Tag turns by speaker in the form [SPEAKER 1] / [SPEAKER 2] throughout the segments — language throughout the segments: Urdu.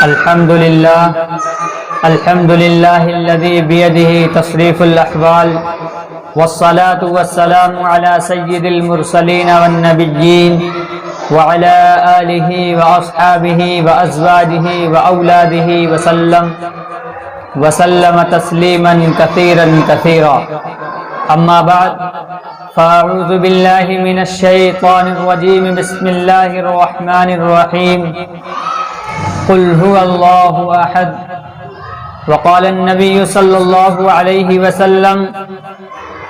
[SPEAKER 1] الحمد لله الذي بيده تصريف الأحوال، والصلاة والسلام على سيد المرسلين والنبيين وعلى آله وأصحابه وأزواجه وأولاده وسلم تسليما كثيرا. أما بعد، فأعوذ بالله من الشيطان الرجيم. بسم الله الرحمن الرحيم. قل هو الله أحد. وقال النبي صلى الله عليه وسلم: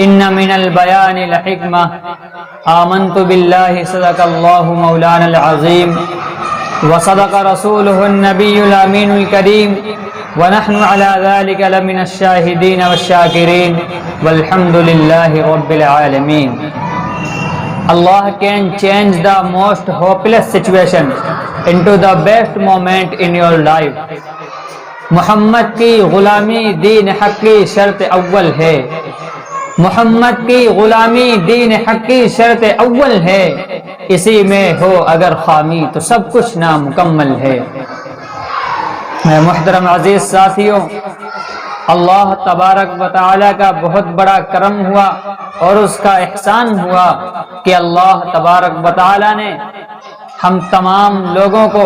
[SPEAKER 1] إن من البيان لحكمة. آمنت بالله صدق الله مولانا العظيم، وصدق رسوله النبي الأمين الكريم، ونحن على ذلك لمن الشاهدين والشاكرين، والحمد لله رب العالمين. Allah can change the most hopeless situation into the best moment in your life. محمد کی غلامی دین حق کی شرط اول ہے. محمد کی غلامی دین حق کی شرط اول ہے. اسی میں ہو اگر خامی تو سب کچھ نامکمل ہے. محترم عزیز ساتھیوں، اللہ تبارک و تعالی کا بہت بڑا کرم ہوا اور اس کا احسان ہوا کہ اللہ تبارک و تعالی نے ہم تمام لوگوں کو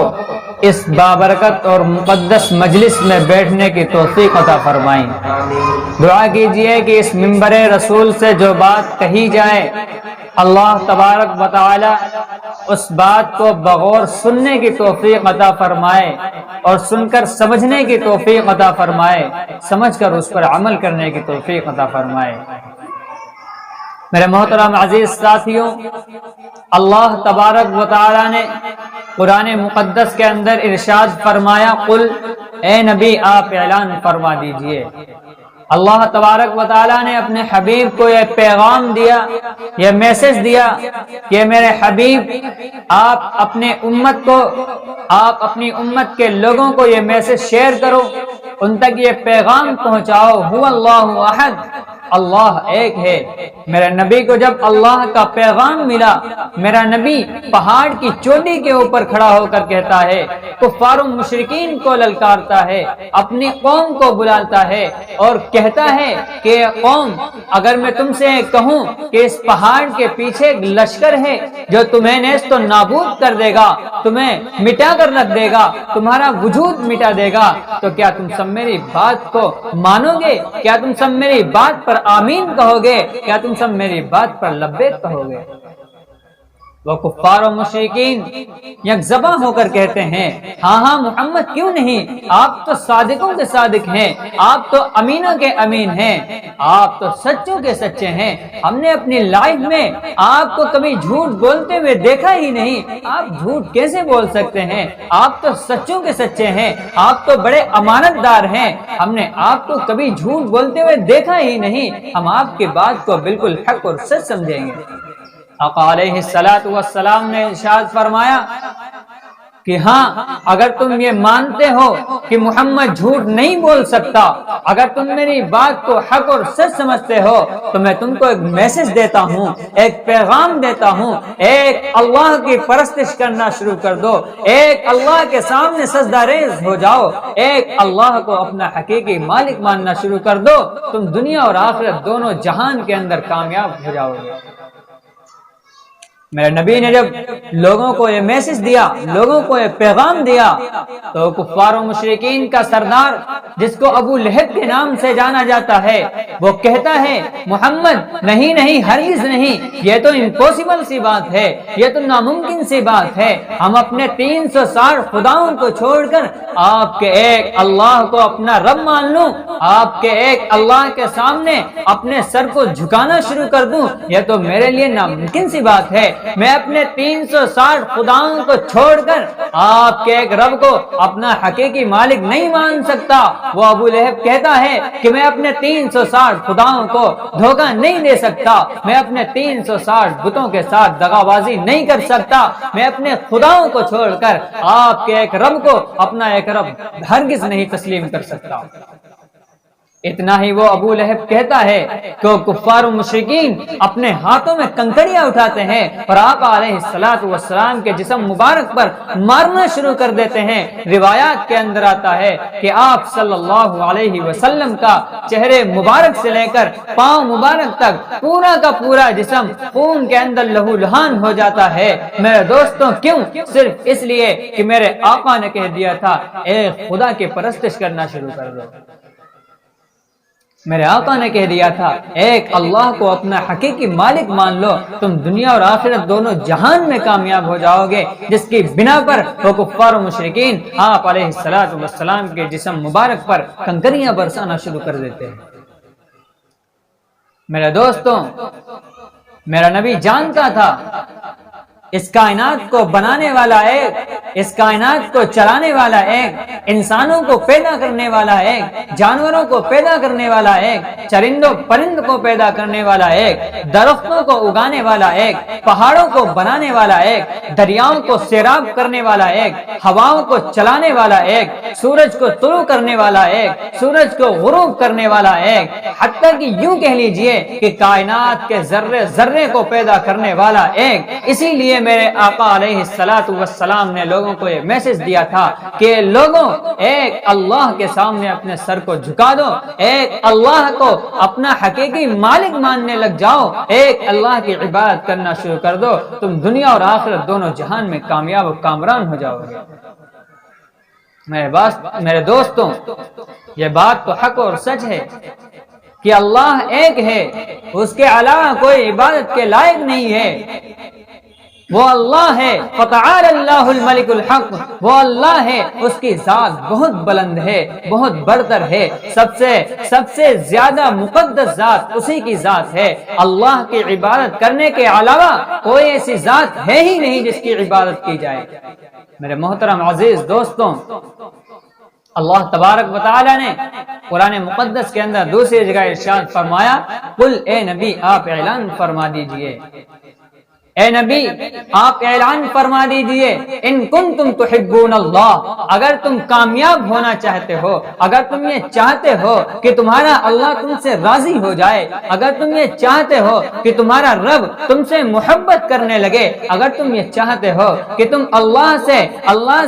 [SPEAKER 1] اس بابرکت اور مقدس مجلس میں بیٹھنے کی توفیق عطا فرمائیں. دعا کیجئے کہ اس منبر رسول سے جو بات کہی جائے، اللہ تبارک و تعالی اس بات کو بغور سننے کی توفیق عطا فرمائے اور سن کر سمجھنے کی توفیق عطا فرمائے، سمجھ کر اس پر عمل کرنے کی توفیق عطا فرمائے. میرے محترم عزیز ساتھیوں، اللہ تبارک و تعالی نے قرآن مقدس کے اندر ارشاد فرمایا: قل، اے نبی آپ اعلان فرما دیجئے. اللہ تبارک و تعالی نے اپنے حبیب کو یہ پیغام دیا، یہ میسج دیا کہ میرے حبیب آپ اپنی امت کے لوگوں کو یہ میسج شیئر کرو، ان تک یہ پیغام پہنچاؤ. هو اللہ احد، اللہ ایک ہے. میرے نبی کو جب اللہ کا پیغام ملا، میرا نبی پہاڑ کی چوٹی کے اوپر کھڑا ہو کر کہتا ہے، کفار و مشرکین کو للکارتا ہے، اپنی قوم کو بلاتا ہے اور کہتا ہے کہ قوم، اگر میں تم سے کہوں کہ اس پہاڑ کے پیچھے ایک لشکر ہے جو تمہیں نیست و نابود کر دے گا، تمہیں مٹا کر رکھ دے گا، تمہارا وجود مٹا دے گا، تو کیا تم سب میری بات کو مانو گے؟ کیا تم سب میری بات پر آمین کہو گے؟ کیا تم سب میری بات پر لبیک کہو گے؟ وہ کفار و مشرکین یکزباں ہو کر کہتے ہیں، ہاں محمد کیوں نہیں، آپ تو صادقوں کے صادق ہیں، آپ تو امینوں کے امین ہیں، آپ تو سچوں کے سچے ہیں. ہم نے اپنی لائف میں آپ کو کبھی جھوٹ بولتے ہوئے دیکھا ہی نہیں. آپ جھوٹ کیسے بول سکتے ہیں؟ آپ تو سچوں کے سچے ہیں، آپ تو بڑے امانت دار ہیں. ہم نے آپ کو کبھی جھوٹ بولتے ہوئے دیکھا ہی نہیں. ہم آپ کی بات کو بالکل حق اور سچ سمجھیں گے. آقا علیہ السلام نے ارشاد فرمایا کہ ہاں، اگر تم یہ مانتے ہو کہ محمد جھوٹ نہیں بول سکتا، اگر تم میری بات کو حق اور سچ سمجھتے ہو، تو میں تم کو ایک میسج دیتا ہوں، ایک پیغام دیتا ہوں. ایک اللہ کی پرستش کرنا شروع کر دو، ایک اللہ کے سامنے سجدہ ریز ہو جاؤ، ایک اللہ کو اپنا حقیقی مالک ماننا شروع کر دو. تم دنیا اور آخرت دونوں جہان کے اندر کامیاب ہو جاؤ گے. میرے نبی نے جب لوگوں کو یہ میسج دیا، لوگوں کو یہ پیغام دیا، تو کفار و مشرکین کا سردار، جس کو ابو لہب کے نام سے جانا جاتا ہے، وہ کہتا ہے، محمد نہیں، ہرگز نہیں، یہ تو امپوسیبل سی بات ہے، یہ تو ناممکن سی بات ہے. ہم اپنے 360 خداؤں کو چھوڑ کر آپ کے ایک اللہ کو اپنا رب مان لوں، آپ کے ایک اللہ کے سامنے اپنے سر کو جھکانا شروع کر دوں، یہ تو میرے لیے ناممکن سی بات ہے. میں اپنے 360 خداؤں کو چھوڑ کر آپ کے ایک رب کو اپنا حقیقی مالک نہیں مان سکتا. وہ ابو لہب کہتا ہے کہ میں اپنے 360 خداؤں کو دھوکہ نہیں دے سکتا، میں اپنے 360 بتوں کے ساتھ دغابازی نہیں کر سکتا، میں اپنے خداؤں کو چھوڑ کر آپ کے ایک رب کو اپنا ایک رب ہرگز نہیں تسلیم کر سکتا. اتنا ہی وہ ابو لہب کہتا ہے کہ وہ کفار و مشرکین اپنے ہاتھوں میں کنکریاں اٹھاتے ہیں اور آقا علیہ الصلوۃ والسلام کے جسم مبارک پر مارنا شروع کر دیتے ہیں۔ روایات کے اندر آتا ہے کہ آپ صلی اللہ علیہ وسلم کا چہرے مبارک سے لے کر پاؤں مبارک تک پورا کا پورا جسم خون کے اندر لہو لہان ہو جاتا ہے۔ میرے دوستوں کیوں؟ صرف اس لیے کہ میرے آقا نے کہہ دیا تھا ایک خدا کی پرستش کرنا شروع کر دو۔ میرے آقا نے کہہ دیا تھا ایک اللہ کو اپنا حقیقی مالک مان لو، تم دنیا اور آخرت دونوں جہان میں کامیاب ہو جاؤ گے، جس کی بنا پر وہ کفار و مشرکین آپ علیہ الصلوۃ والسلام کے جسم مبارک پر کنکریاں برسانا شروع کر دیتے ہیں۔ میرے دوستوں، میرا نبی جانتا تھا اس کائنات کو بنانے والا ایک، اس کائنات کو چلانے والا ایک، انسانوں کو پیدا کرنے والا ایک، جانوروں کو پیدا کرنے والا ایک، چرندوں پرند کو پیدا کرنے والا ایک، درختوں کو اگانے والا ایک، پہاڑوں کو بنانے والا ایک، دریاؤں کو سیراب کرنے والا ایک، ہواؤں کو چلانے والا ایک، سورج کو طلوع کرنے والا ایک، سورج کو غروب کرنے والا ایک، حتیٰ کہ یوں کہہ لیجئے کہ کائنات کے ذرے ذرے کو پیدا کرنے والا ایک۔ اسی لیے میرے آقا علیہ الصلوۃ والسلام نے لوگوں کو یہ میسج دیا تھا کہ لوگوں ایک اللہ کے سامنے اپنے سر کو جھکا دو، ایک اللہ کو اپنا حقیقی مالک ماننے لگ جاؤ، ایک اللہ کی عبادت کرنا شروع کر دو، تم دنیا اور آخرت دونوں جہان میں کامیاب و کامران ہو جاؤ گے۔ میرے دوستوں، یہ بات تو حق اور سچ ہے کہ اللہ ایک ہے، اس کے علاوہ کوئی عبادت کے لائق نہیں ہے، وہ اللہ ہے۔ فتعالى اللہ الملک الحق، وہ اللہ ہے، اس کی ذات بہت بلند ہے، بہت برتر ہے، سب سے زیادہ مقدس ذات اسی کی ذات ہے۔ اللہ کی عبادت کرنے کے علاوہ کوئی ایسی ذات ہے ہی نہیں جس کی عبادت کی جائے۔ میرے محترم عزیز دوستوں، اللہ تبارک و تعالی نے قرآن مقدس کے اندر دوسری جگہ ارشاد فرمایا، قل اے نبی آپ اعلان فرما دیجئے، اے نبی آپ اعلان فرما دیجئے، ان کنتم تحبون اللہ، اگر تم کامیاب ہونا چاہتے ہو، اگر تم یہ چاہتے ہو کہ تمہارا اللہ تم سے راضی ہو جائے، اگر تم یہ چاہتے ہو کہ تمہارا رب تم سے محبت کرنے لگے، اگر تم یہ چاہتے ہو کہ تم اللہ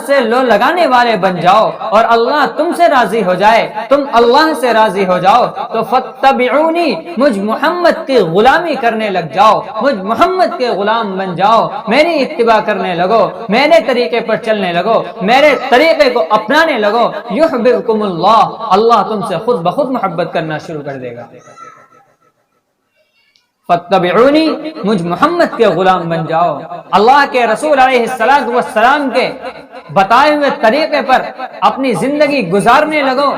[SPEAKER 1] سے لو لگانے والے بن جاؤ اور اللہ تم سے راضی ہو جائے، تم اللہ سے راضی ہو جاؤ، تو فاتبعونی، مجھ محمد کی غلامی کرنے لگ جاؤ، مجھ محمد کے غلام بن جاؤ، میری اتباع کرنے لگو، میرے طریقے پر چلنے لگو، میرے طریقے کو اپنانے لگو، یحببکم اللہ، اللہ تم سے خود بخود محبت کرنا شروع کر دے گا۔ فاتبعونی، مجھ محمد کے غلام بن جاؤ، اللہ کے رسول علیہ السلام کے بتائے ہوئے طریقے پر اپنی زندگی گزارنے لگو،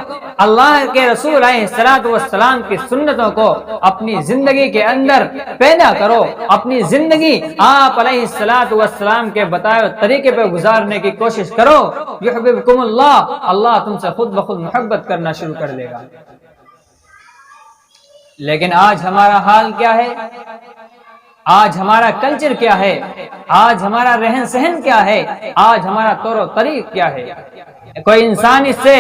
[SPEAKER 1] اللہ کے رسول علیہ السلام کی سنتوں کو اپنی زندگی کے اندر پیدا کرو، اپنی زندگی آپ علیہ السلام کے بتائے ہوئے طریقے پر گزارنے کی کوشش کرو، یحببکم اللہ، اللہ تم سے خود بخود محبت کرنا شروع کر دے گا۔ لیکن آج ہمارا حال کیا ہے؟ آج ہمارا کلچر کیا ہے؟ آج ہمارا رہن سہن کیا ہے؟ آج ہمارا طور و طریق کیا ہے؟ کوئی انسان اس سے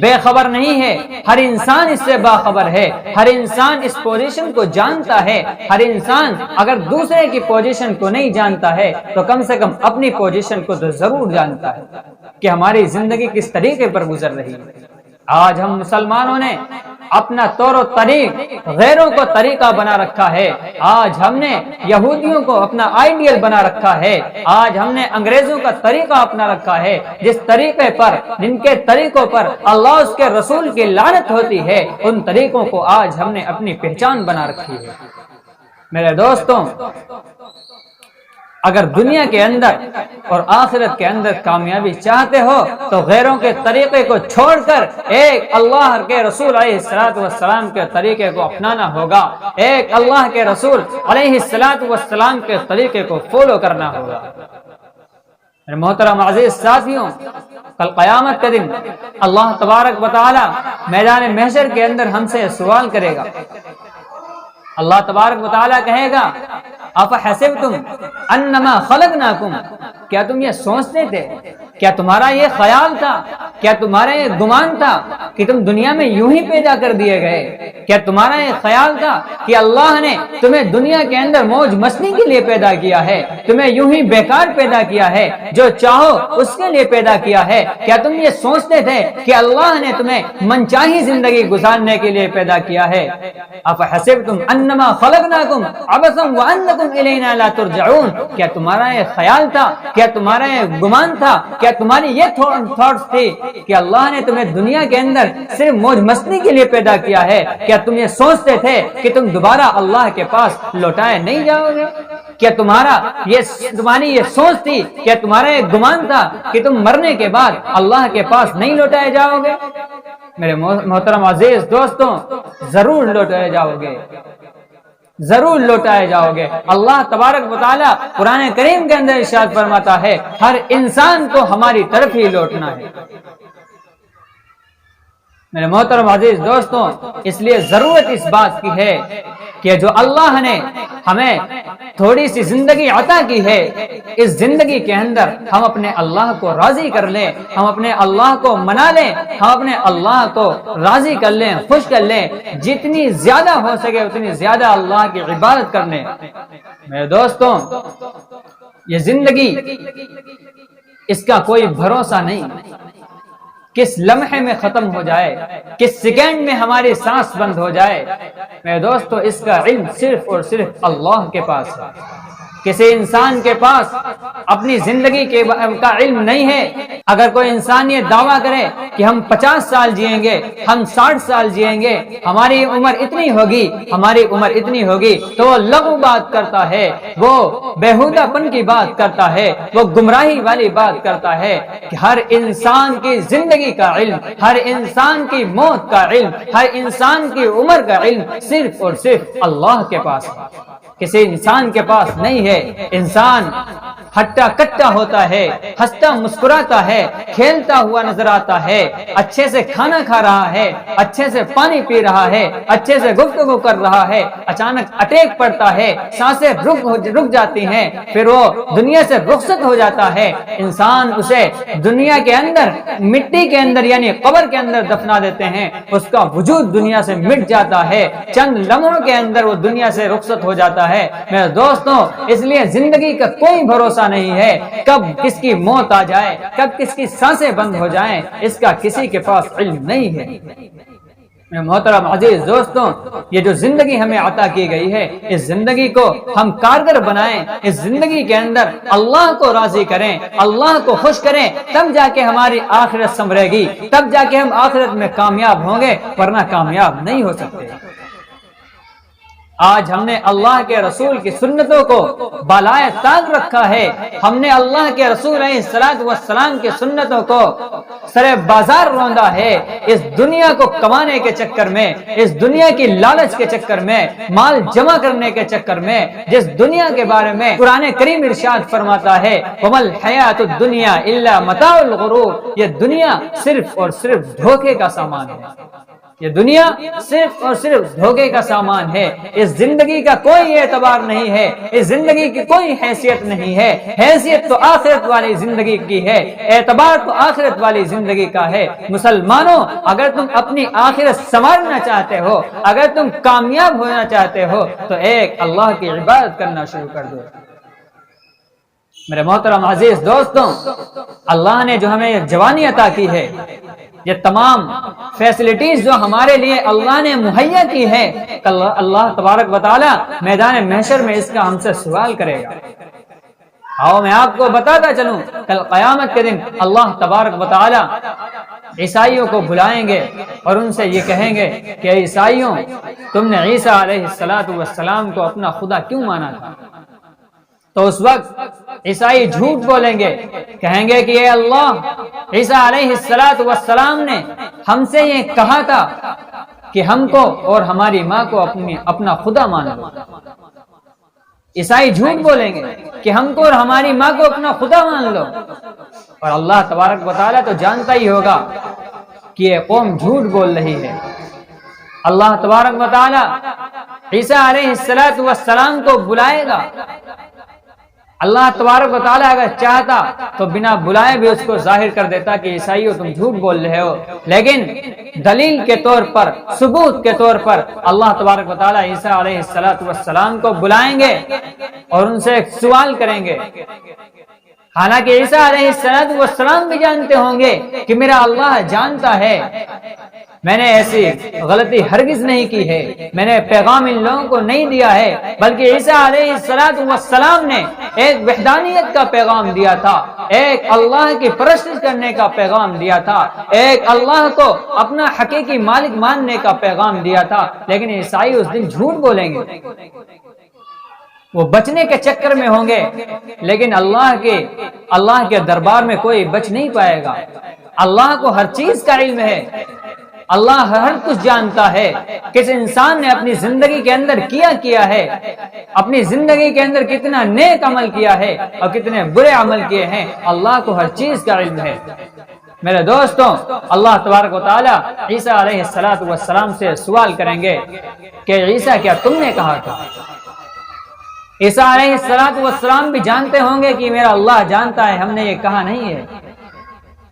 [SPEAKER 1] بے خبر نہیں ہے، ہر انسان اس سے باخبر ہے، ہر انسان اس پوزیشن کو جانتا ہے، ہر انسان اگر دوسرے کی پوزیشن کو نہیں جانتا ہے تو کم سے کم اپنی پوزیشن کو تو ضرور جانتا ہے کہ ہماری زندگی کس طریقے پر گزر رہی ہے۔ آج ہم مسلمانوں نے اپنا طور و طریق غیروں کو طریقہ بنا رکھا ہے، آج ہم نے یہودیوں کو اپنا آئیڈیل بنا رکھا ہے، آج ہم نے انگریزوں کا طریقہ اپنا رکھا ہے، جس طریقے پر، جن کے طریقوں پر اللہ اس کے رسول کی لعنت ہوتی ہے، ان طریقوں کو آج ہم نے اپنی پہچان بنا رکھی ہے۔ میرے دوستوں، اگر دنیا کے اندر اور آخرت کے اندر کامیابی چاہتے ہو تو غیروں کے طریقے کو چھوڑ کر ایک اللہ کے رسول علیہ السلام کے طریقے کو اپنانا ہوگا، ایک اللہ کے رسول علیہ السلام کے طریقے کو فالو کرنا ہوگا۔ میرے محترم عزیز ساتھیوں، کل قیامت کے دن اللہ تبارک و تعالی میدان محشر کے اندر ہم سے سوال کرے گا۔ اللہ تبارک و تعالی کہے گا افحسبتم انما خلقناکم، کیا تم یہ سوچتے تھے، کیا تمہارا یہ خیال تھا، کیا تمہارا یہ گمان تھا کہ تم دنیا میں یوں ہی پیدا کر دیے گئے؟ کیا تمہارا یہ خیال تھا کہ اللہ نے تمہیں دنیا کے اندر موج مستی کے لیے پیدا کیا ہے، تمہیں یوں ہی بیکار پیدا کیا ہے، جو چاہو اس کے لیے پیدا کیا ہے؟ کیا تم یہ سوچتے تھے کہ اللہ نے تمہیں منچاہی زندگی گزارنے کے لیے پیدا کیا ہے؟ افحسبتم انما خلقناکم عبثا وانکم الینا لا ترجعون، کیا تمہارا یہ خیال تھا، کیا تمہارا یہ گمان تھا، کیا تمہاری یہ تھاٹس تھی کہ اللہ نے تمہیں دنیا کے اندر صرف موج مستی کے لیے پیدا کیا ہے؟ کیا تم یہ سوچتے تھے کہ تم دوبارہ اللہ کے پاس لوٹائے نہیں جاؤ گے؟ کیا تمہاری یہ سوچ تھی، کیا تمہارا یہ گمان تھا کہ تم مرنے کے بعد اللہ کے پاس نہیں لوٹائے جاؤ گے؟ میرے محترم عزیز دوستوں، ضرور لوٹائے جاؤ گے، ضرور لوٹائے جاؤ گے۔ اللہ تبارک و تعالی قرآن کریم کے اندر ارشاد فرماتا ہے ہر انسان کو ہماری طرف ہی لوٹنا ہے۔ میرے محترم عزیز دوستوں، اس لیے ضرورت اس بات کی ہے کہ جو اللہ نے ہمیں تھوڑی سی زندگی عطا کی ہے، اس زندگی کے اندر ہم اپنے اللہ کو راضی کر لیں، ہم اپنے اللہ کو منا لیں، ہم اپنے اللہ کو راضی کر لیں، خوش کر لیں، جتنی زیادہ ہو سکے اتنی زیادہ اللہ کی عبادت کر لیں۔ میرے دوستوں، یہ زندگی اس کا کوئی بھروسہ نہیں، کس لمحے میں ختم ہو جائے، کس سیکنڈ میں ہماری سانس بند ہو جائے۔ میرے دوستو، اس کا علم صرف اور صرف اللہ کے پاس ہے۔ کسی انسان کے پاس اپنی زندگی کا علم نہیں ہے۔ اگر کوئی انسان یہ دعویٰ کرے کہ ہم 50 سال جئیں گے، ہم 60 سال جئیں گے، ہماری عمر اتنی ہوگی، ہماری عمر اتنی ہوگی، تو وہ لغو بات کرتا ہے، وہ بیہودہ پن کی بات کرتا ہے، وہ گمراہی والی بات کرتا ہے۔ کہ ہر انسان کی زندگی کا علم، ہر انسان کی موت کا علم، ہر انسان کی عمر کا علم صرف اور صرف اللہ کے پاس ہے، کسی انسان کے پاس نہیں ہے۔ انسان ہٹا کٹا ہوتا ہے، ہنستا مسکراتا ہے، کھیلتا ہوا نظر آتا ہے، اچھے سے کھانا کھا رہا ہے، اچھے سے پانی پی رہا ہے، اچھے سے گفتگو کر رہا ہے، اچانک اٹیک پڑتا ہے، سانسیں رک جاتی ہیں، پھر وہ دنیا سے رخصت ہو جاتا ہے۔ انسان اسے دنیا کے اندر مٹی کے اندر یعنی قبر کے اندر دفنا دیتے ہیں، اس کا وجود دنیا سے مٹ جاتا ہے، چند لمحوں کے اندر وہ دنیا سے رخصت ہو جاتا ہے۔ میرے دوستوں، اس لیے زندگی کا کوئی بھروسہ نہیں ہے، کب کس کی موت آ جائے، کب کس کی سانسیں بند ہو جائیں، اس کا کسی کے پاس علم نہیں ہے۔ میرے محترم عزیز دوستوں، یہ جو زندگی ہمیں عطا کی گئی ہے، اس زندگی کو ہم کارگر بنائیں، اس زندگی کے اندر اللہ کو راضی کریں، اللہ کو خوش کریں، تب جا کے ہماری آخرت سنورے گی، تب جا کے ہم آخرت میں کامیاب ہوں گے، ورنہ کامیاب نہیں ہو سکتے۔ آج ہم نے اللہ کے رسول کی سنتوں کو بالائے طاق رکھا ہے، ہم نے اللہ کے رسول علیہ السلام کی سنتوں کو سرے بازار روندا ہے۔ اس دنیا کو کمانے کے چکر میں، اس دنیا کی لالچ کے چکر میں، مال جمع کرنے کے چکر میں، جس دنیا کے بارے میں قرآن کریم ارشاد فرماتا ہے وَمَا الْحَيَاةُ الدُّنْيَا إِلَّا مَتَاعُ الْغُرُورِ، یہ دنیا صرف اور صرف دھوکے کا سامان ہے، یہ دنیا صرف اور صرف دھوکے کا سامان ہے۔ اس زندگی کا کوئی اعتبار نہیں ہے، اس زندگی کی کوئی حیثیت نہیں ہے، حیثیت تو آخرت والی زندگی کی ہے، اعتبار تو آخرت والی زندگی کا ہے۔ مسلمانوں، اگر تم اپنی آخرت سنوارنا چاہتے ہو، اگر تم کامیاب ہونا چاہتے ہو، تو ایک اللہ کی عبادت کرنا شروع کر دو۔ میرے محترم عزیز دوستوں، اللہ نے جو ہمیں جوانی عطا کی ہے، یہ تمام فیسلٹیز جو ہمارے لیے اللہ نے مہیا کی ہے، اللہ تبارک و تعالی میدان محشر میں اس کا ہم سے سوال کرے گا۔ آؤ میں آپ کو بتاتا چلوں، کل قیامت کے دن اللہ تبارک و تعالی عیسائیوں کو بلائیں گے اور ان سے یہ کہیں گے کہ عیسائیوں، تم نے عیسیٰ علیہ السلام کو اپنا خدا کیوں مانا تھا؟ تو اس وقت عیسائی جھوٹ بولیں گے، کہیں گے کہ اے اللہ، عیسیٰ علیہ السلام نے ہم سے یہ کہا تھا کہ ہم کو اور ہماری ماں کو اپنا خدا مان لو۔ عیسائی جھوٹ بولیں گے کہ ہم کو اور ہماری ماں کو اپنا خدا مان لو، اور اللہ تبارک و تعالیٰ تو جانتا ہی ہوگا کہ یہ قوم جھوٹ بول رہی ہے۔ اللہ تبارک و تعالیٰ عیسیٰ علیہ السلام کو بلائے گا۔ اللہ تبارک و تعالیٰ اگر چاہتا تو بنا بلائے بھی اس کو ظاہر کر دیتا کہ عیسائیوں تم جھوٹ بول رہے ہو، لیکن دلیل کے طور پر، ثبوت کے طور پر اللہ تبارک و تعالیٰ عیسیٰ علیہ السلام کو بلائیں گے اور ان سے ایک سوال کریں گے۔ حالانکہ عیسیٰ علیہ السلام بھی جانتے ہوں گے کہ میرا اللہ جانتا ہے میں نے ایسی غلطی ہرگز نہیں کی ہے، میں نے پیغام ان لوگوں کو نہیں دیا ہے، بلکہ عیسیٰ علیہ السلام نے ایک وحدانیت کا پیغام دیا تھا، ایک اللہ کی پرستش کرنے کا پیغام دیا تھا، ایک اللہ کو اپنا حقیقی مالک ماننے کا پیغام دیا تھا، لیکن عیسائی اس دن جھوٹ بولیں گے، وہ بچنے کے چکر میں ہوں گے، لیکن اللہ کے دربار میں کوئی بچ نہیں پائے گا۔ اللہ کو ہر چیز کا علم ہے، اللہ ہر کچھ جانتا ہے، کس انسان نے اپنی زندگی کے اندر کیا ہے، اپنی زندگی کے اندر کتنا نیک عمل کیا ہے اور کتنے برے عمل کیے ہیں، اللہ کو ہر چیز کا علم ہے۔ میرے دوستوں، اللہ تبارک و تعالی عیسیٰ علیہ السلام سے سوال کریں گے کہ عیسیٰ کیا تم نے کہا تھا؟ عیسیٰ علیہ السلام بھی جانتے ہوں گے کہ میرا اللہ جانتا ہے ہم نے یہ کہا نہیں ہے،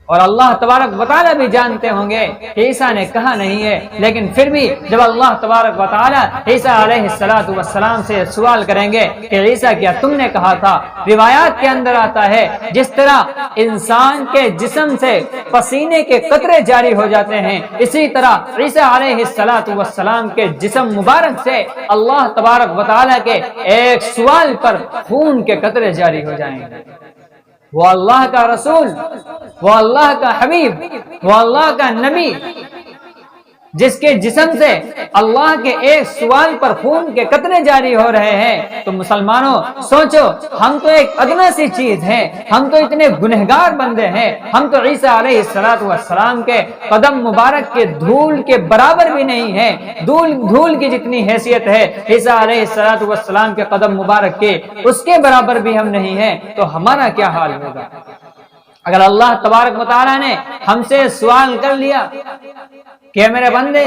[SPEAKER 1] اور اللہ تبارک و تعالیٰ بھی جانتے ہوں گے کہ عیسیٰ نے کہا نہیں ہے، لیکن پھر بھی جب اللہ تبارک و تعالیٰ عیسیٰ علیہ السلام سے سوال کریں گے کہ عیسیٰ کیا تم نے کہا تھا، روایات کے اندر آتا ہے جس طرح انسان کے جسم سے پسینے کے قطرے جاری ہو جاتے ہیں، اسی طرح عیسیٰ علیہ السلام کے جسم مبارک سے اللہ تبارک و تعالیٰ کے ایک سوال پر خون کے قطرے جاری ہو جائیں گے۔ وہ اللہ کا رسول، وہ اللہ کا حبیب، وہ اللہ کا نبی، جس کے جسم سے اللہ کے ایک سوال پر خون کے قطرے جاری ہو رہے ہیں، تو مسلمانوں سوچو، ہم تو ایک ادنا سی چیز ہیں، ہم تو اتنے گنہگار بندے ہیں، ہم تو عیسیٰ علیہ السلام کے قدم مبارک کے دھول کے برابر بھی نہیں ہیں، دھول کی جتنی حیثیت ہے عیسیٰ علیہ السلام کے قدم مبارک کے، اس کے برابر بھی ہم نہیں ہیں، تو ہمارا کیا حال ہوگا؟ اگر اللہ تبارک و تعالیٰ نے ہم سے سوال کر لیا کہ میرے بندے،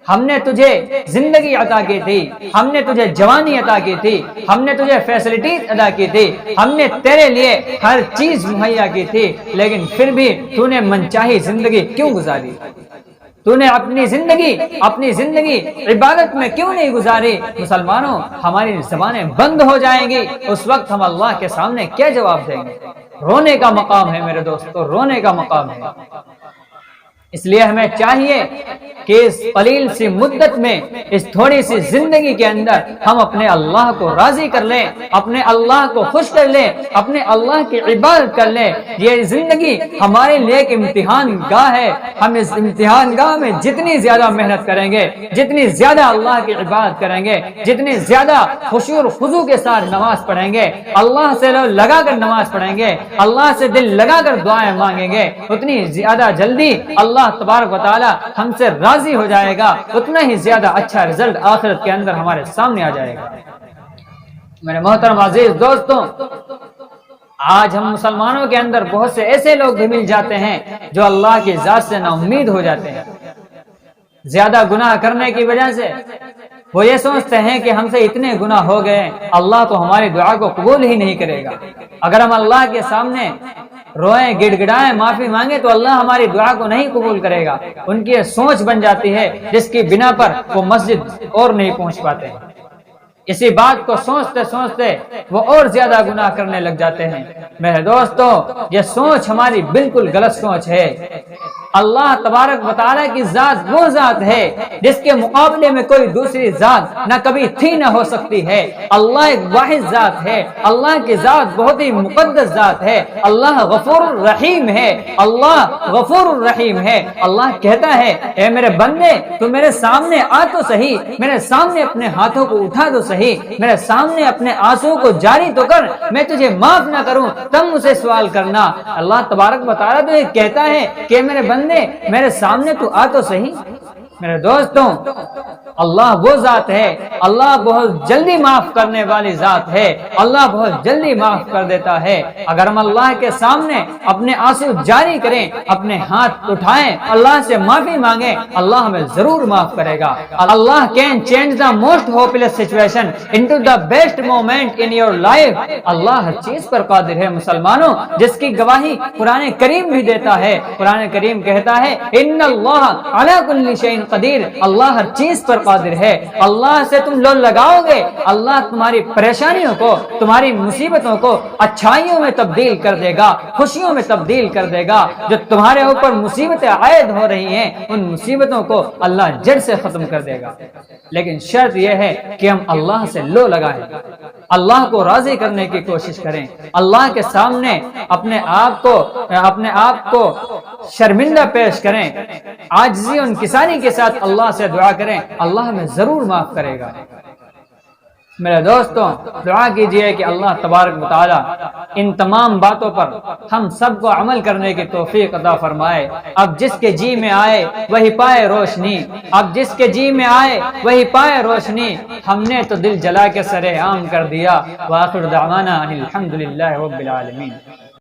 [SPEAKER 1] ہم نے تجھے زندگی عطا کی تھی، ہم نے تجھے جوانی عطا کی تھی، ہم نے تجھے فیسلٹیز عطا کی تھی، ہم نے تیرے لیے ہر چیز مہیا کی تھی، لیکن پھر بھی تو نے منچاہی زندگی کیوں گزاری؟ تو نے اپنی زندگی عبادت میں کیوں نہیں گزاری؟ مسلمانوں، ہماری زبانیں بند ہو جائیں گی، اس وقت ہم اللہ کے سامنے کیا جواب دیں گے؟ رونے کا مقام ہے میرے دوستو، رونے کا مقام ہے۔ اس لیے ہمیں چاہیے کہ اس قلیل سی مدت میں، اس تھوڑی سی زندگی کے اندر ہم اپنے اللہ کو راضی کر لیں، اپنے اللہ کو خوش کر لیں، اپنے اللہ کی عبادت کر لیں۔ یہ زندگی ہمارے لیے ایک امتحان گاہ ہے، ہم اس امتحان گاہ میں جتنی زیادہ محنت کریں گے، جتنی زیادہ اللہ کی عبادت کریں گے، جتنی زیادہ خشوع و خضوع کے ساتھ نماز پڑھیں گے، اللہ سے لگا کر نماز پڑھیں گے، اللہ سے دل لگا کر دعائیں مانگیں گے، اتنی زیادہ جلدی اللہ تبارک و تعالی ہم سے راضی ہو جائے گا، اتنا ہی زیادہ اچھا رزلٹ آخرت کے اندر ہمارے سامنے آ جائے گا۔ میرے محترم عزیز دوستوں، آج ہم مسلمانوں کے اندر بہت سے ایسے لوگ بھی مل جاتے ہیں جو اللہ کی ذات سے نا امید ہو جاتے ہیں، زیادہ گناہ کرنے کی وجہ سے وہ یہ سوچتے ہیں کہ ہم سے اتنے گناہ ہو گئے، اللہ تو ہماری دعا کو قبول ہی نہیں کرے گا۔ اگر ہم اللہ کے سامنے روئیں، گڑ گڑائیں، معافی مانگے تو اللہ ہماری دعا کو نہیں قبول کرے گا۔ ان کی سوچ بن جاتی ہے جس کی بنا پر وہ مسجد اور نہیں پہنچ پاتے، اسی بات کو سوچتے سوچتے وہ اور زیادہ گناہ کرنے لگ جاتے ہیں۔ میرے دوستو، یہ سوچ ہماری بالکل غلط سوچ ہے۔ اللہ تبارک و تعالیٰ کی ذات وہ ذات ہے جس کے مقابلے میں کوئی دوسری ذات نہ کبھی تھی نہ ہو سکتی ہے۔ اللہ ایک واحد ذات ہے، اللہ کی ذات بہت ہی مقدس ذات ہے، اللہ غفور الرحیم ہے، اللہ غفور الرحیم ہے۔ اللہ کہتا ہے، اے میرے بندے، تو میرے سامنے آ تو صحیح، میرے سامنے اپنے ہاتھوں کو اٹھا تو صحیح، میرے سامنے اپنے آنسو کو جاری تو کر، میں تجھے معاف نہ کروں تب مجھ سے سوال کرنا۔ اللہ تبارک و تعالیٰ تو یہ کہتا ہے کہ میرے بندے، میرے سامنے تو آ تو صحیح۔ میرے دوستوں، اللہ وہ ذات ہے، اللہ بہت جلدی معاف کرنے والی ذات ہے، اللہ بہت جلدی معاف کر دیتا ہے۔ اگر ہم اللہ کے سامنے اپنے آنسو جاری کریں، اپنے ہاتھ اٹھائیں، اللہ سے معافی مانگیں، اللہ ہمیں ضرور معاف کرے گا۔ اللہ can change the most hopeless situation into the best moment in your life۔ اللہ ہر چیز پر قادر ہے مسلمانوں، جس کی گواہی قرآن کریم بھی دیتا ہے۔ قرآن کریم کہتا ہے ان اللہ علی کل شیء قدیر، اللہ ہر چیز پر قادر ہے۔ اللہ سے تم لو لگاؤ گے، اللہ تمہاری پریشانیوں کو، تمہاری مصیبتوں کو اچھائیوں میں تبدیل کر دے گا، خوشیوں میں تبدیل کر دے گا۔ جو تمہارے اوپر مصیبتیں عائد ہو رہی ہیں، ان مصیبتوں کو اللہ جڑ سے ختم کر دے گا۔ لیکن شرط یہ ہے کہ ہم اللہ سے لو لگائیں، اللہ کو راضی کرنے کی کوشش کریں، اللہ کے سامنے اپنے آپ کو شرمندہ پیش کریں، عاجزی اور انکساری کے ساتھ اللہ سے دعا کریں، اللہ ہمیں ضرور معاف کرے گا۔ میرے دوستوں، دعا کیجئے کہ اللہ تبارک و تعالی ان تمام باتوں پر ہم سب کو عمل کرنے کی توفیق عطا فرمائے۔ اب جس کے جی میں آئے وہی پائے روشنی، اب جس کے جی میں آئے وہی پائے روشنی، ہم نے تو دل جلا کے سرے عام کر دیا۔ وآخر دعوانا الحمدللہ رب العالمین۔